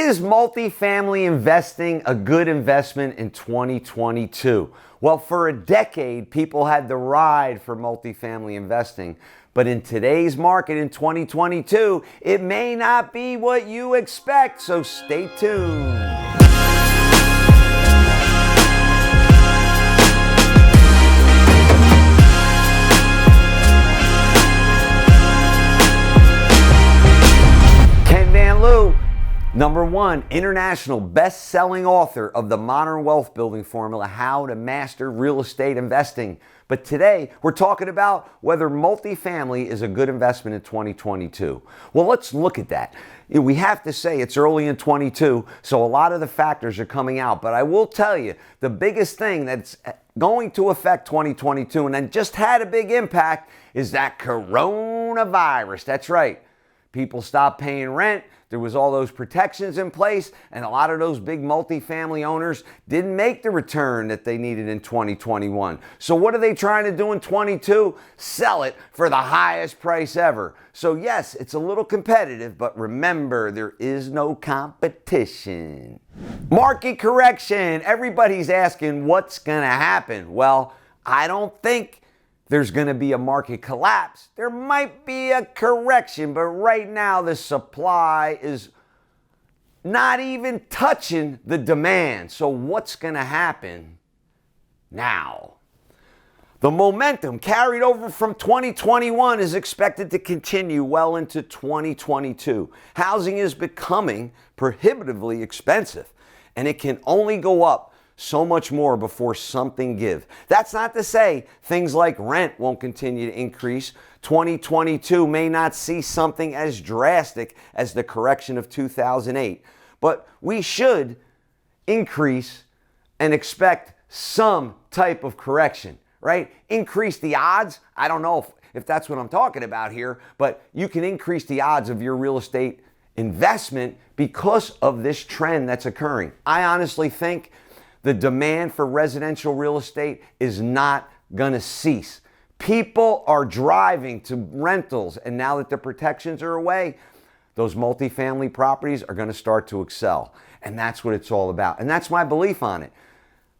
Is multifamily investing a good investment in 2022? Well, for a decade, people had the ride for multifamily investing. But in today's market in 2022, it may not be what you expect. So stay tuned. Liew, #1 international best-selling author of the Modern Wealth Building Formula, How to Master Real Estate Investing. But today, we're talking about whether multifamily is a good investment in 2022. Well, let's look at that. We have to say it's early in 22, so a lot of the factors are coming out. But I will tell you, the biggest thing that's going to affect 2022 and then just had a big impact is that coronavirus. That's right. People stopped paying rent. There was all those protections in place, and a lot of those big multifamily owners didn't make the return that they needed in 2021. So what are they trying to do in 22? Sell it for the highest price ever. So yes, it's a little competitive, but remember, there is no competition. Market correction. Everybody's asking what's going to happen. Well, I don't think there's going to be a market collapse. There might be a correction, but right now the supply is not even touching the demand. So what's going to happen now? The momentum carried over from 2021 is expected to continue well into 2022. Housing is becoming prohibitively expensive, and it can only go up so much more before something gives. That's not to say things like rent won't continue to increase. 2022 may not see something as drastic as the correction of 2008, but we should increase and expect some type of correction, right? Increase the odds. I don't know if that's what I'm talking about here, but you can increase the odds of your real estate investment because of this trend that's occurring. I honestly think the demand for residential real estate is not going to cease. People are driving to rentals, and now that the protections are away, those multifamily properties are going to start to excel. And that's what it's all about. And that's my belief on it.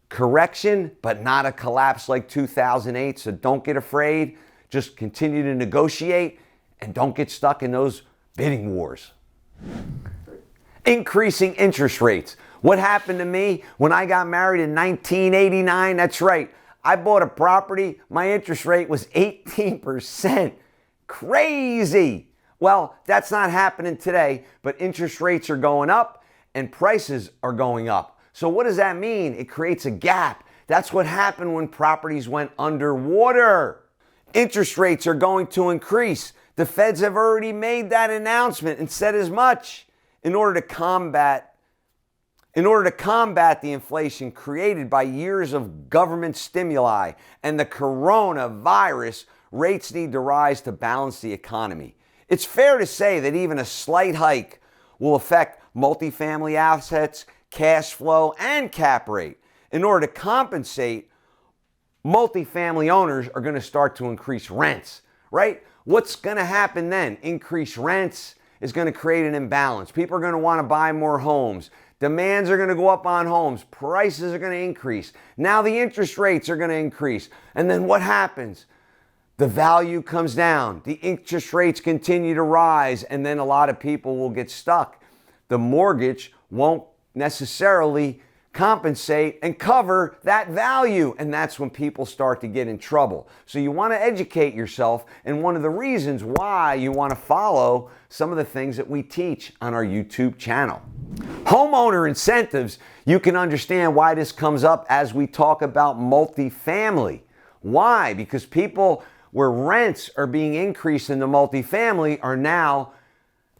Correction, but not a collapse like 2008. So don't get afraid. Just continue to negotiate and don't get stuck in those bidding wars. Increasing interest rates. What happened to me when I got married in 1989? That's right. I bought a property. My interest rate was 18%. Crazy. Well, that's not happening today, but interest rates are going up and prices are going up. So what does that mean? It creates a gap. That's what happened when properties went underwater. Interest rates are going to increase. The feds have already made that announcement and said as much. In order to combat the inflation created by years of government stimuli and the coronavirus, rates need to rise to balance the economy. It's fair to say that even a slight hike will affect multifamily assets, cash flow, and cap rate. In order to compensate, multifamily owners are going to start to increase rents, right? What's going to happen then? Increase rents is going to create an imbalance. People are going to want to buy more homes. Demands are going to go up on homes. Prices are going to increase. Now the interest rates are going to increase. And then what happens? The value comes down. The interest rates continue to rise, and then a lot of people will get stuck. The mortgage won't necessarily compensate and cover that value, and that's when people start to get in trouble. So you want to educate yourself, and one of the reasons why you want to follow some of the things that we teach on our YouTube channel. Homeowner Incentives, you can understand why this comes up as we talk about multifamily. Why? Because people where rents are being increased in the multifamily are now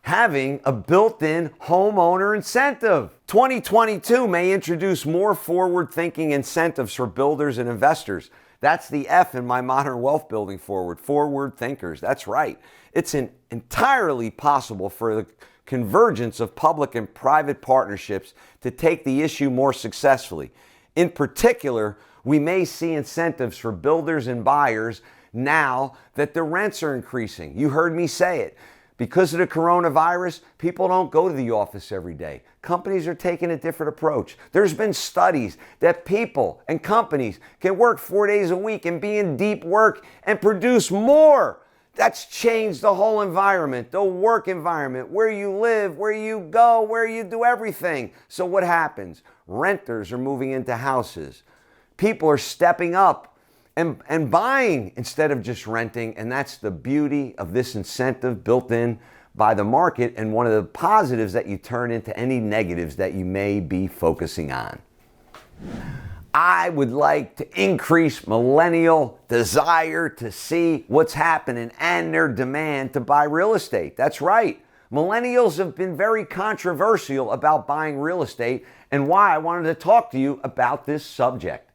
having a built-in homeowner incentive. 2022 may introduce more forward-thinking incentives for builders and investors. That's the F in my Modern Wealth Building forward thinkers. That's right. It's entirely possible for the convergence of public and private partnerships to take the issue more successfully. In particular, we may see incentives for builders and buyers now that the rents are increasing. You heard me say it. Because of the coronavirus, people don't go to the office every day. Companies are taking a different approach. There's been studies that people and companies can work 4 days a week and be in deep work and produce more. That's changed the whole environment, the work environment, where you live, where you go, where you do everything. So what happens? Renters are moving into houses. People are stepping up and buying instead of just renting, and that's the beauty of this incentive built in by the market, and one of the positives that you turn into any negatives that you may be focusing on. I would like to increase millennial desire to see what's happening and their demand to buy real estate. That's right. Millennials have been very controversial about buying real estate, and why I wanted to talk to you about this subject.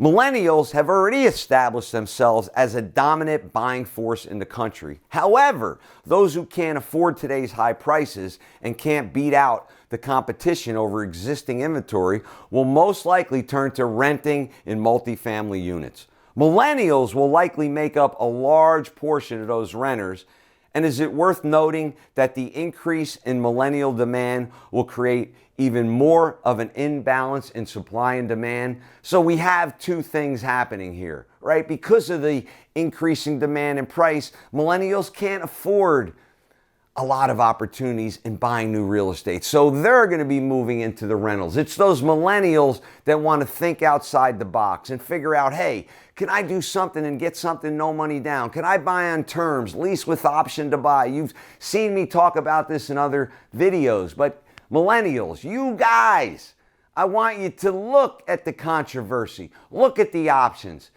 Millennials have already established themselves as a dominant buying force in the country. However, those who can't afford today's high prices and can't beat out the competition over existing inventory will most likely turn to renting in multifamily units. Millennials will likely make up a large portion of those renters. And is it worth noting that the increase in millennial demand will create even more of an imbalance in supply and demand? So we have two things happening here, right? Because of the increasing demand and price, millennials can't afford a lot of opportunities in buying new real estate. So they're going to be moving into the rentals. It's those millennials that want to think outside the box and figure out, hey, can I do something and get something no money down? Can I buy on terms, lease with option to buy? You've seen me talk about this in other videos, but millennials, you guys, I want you to look at the controversy. Look at the options.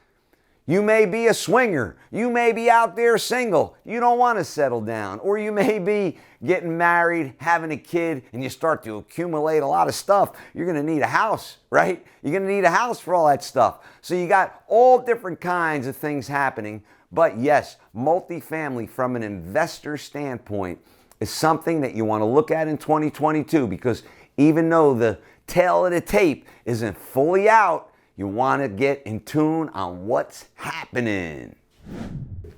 You may be a swinger. You may be out there single. You don't want to settle down. Or you may be getting married, having a kid, and you start to accumulate a lot of stuff. You're going to need a house, right? You're going to need a house for all that stuff. So you got all different kinds of things happening. But yes, multifamily from an investor standpoint is something that you want to look at in 2022, because even though the tail of the tape isn't fully out, you want to get in tune on what's happening.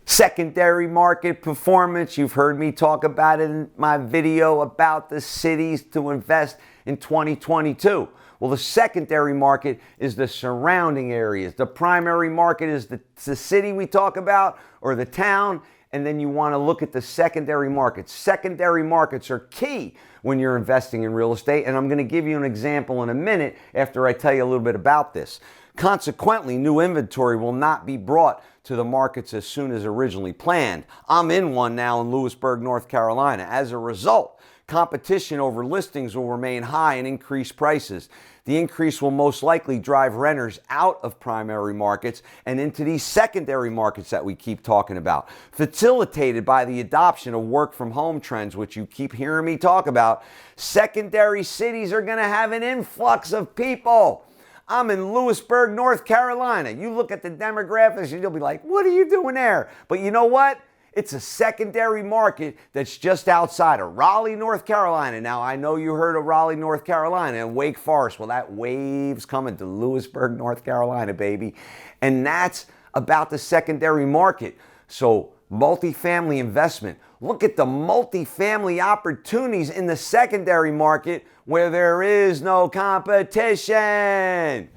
Secondary market performance. You've heard me talk about it in my video about the cities to invest in 2022. Well, the secondary market is the surrounding areas. The primary market is the city we talk about, or the town, and then you want to look at the secondary markets. Secondary markets are key when you're investing in real estate, and I'm going to give you an example in a minute after I tell you a little bit about this. Consequently, new inventory will not be brought to the markets as soon as originally planned. I'm in one now in Lewisburg, North Carolina. As a result, competition over listings will remain high and increase prices. The increase will most likely drive renters out of primary markets and into these secondary markets that we keep talking about. Facilitated by the adoption of work from home trends, which you keep hearing me talk about, secondary cities are going to have an influx of people. I'm in Lewisburg, North Carolina. You look at the demographics and you'll be like, what are you doing there? But you know what? It's a secondary market that's just outside of Raleigh, North Carolina. Now, I know you heard of Raleigh, North Carolina, and Wake Forest. Well, that wave's coming to Lewisburg, North Carolina, baby. And that's about the secondary market. So, multifamily investment. Look at the multifamily opportunities in the secondary market where there is no competition.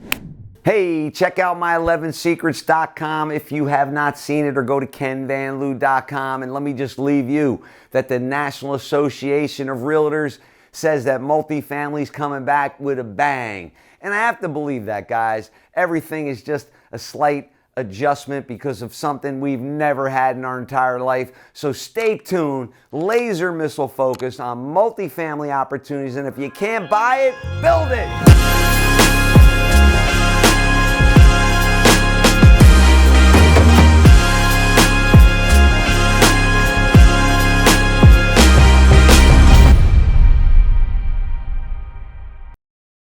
Hey, check out my11secrets.com if you have not seen it, or go to kenvanliew.com, and let me just leave you that the National Association of Realtors says that multifamily is coming back with a bang. And I have to believe that, guys. Everything is just a slight adjustment because of something we've never had in our entire life. So stay tuned, laser missile focused on multifamily opportunities, and if you can't buy it, build it.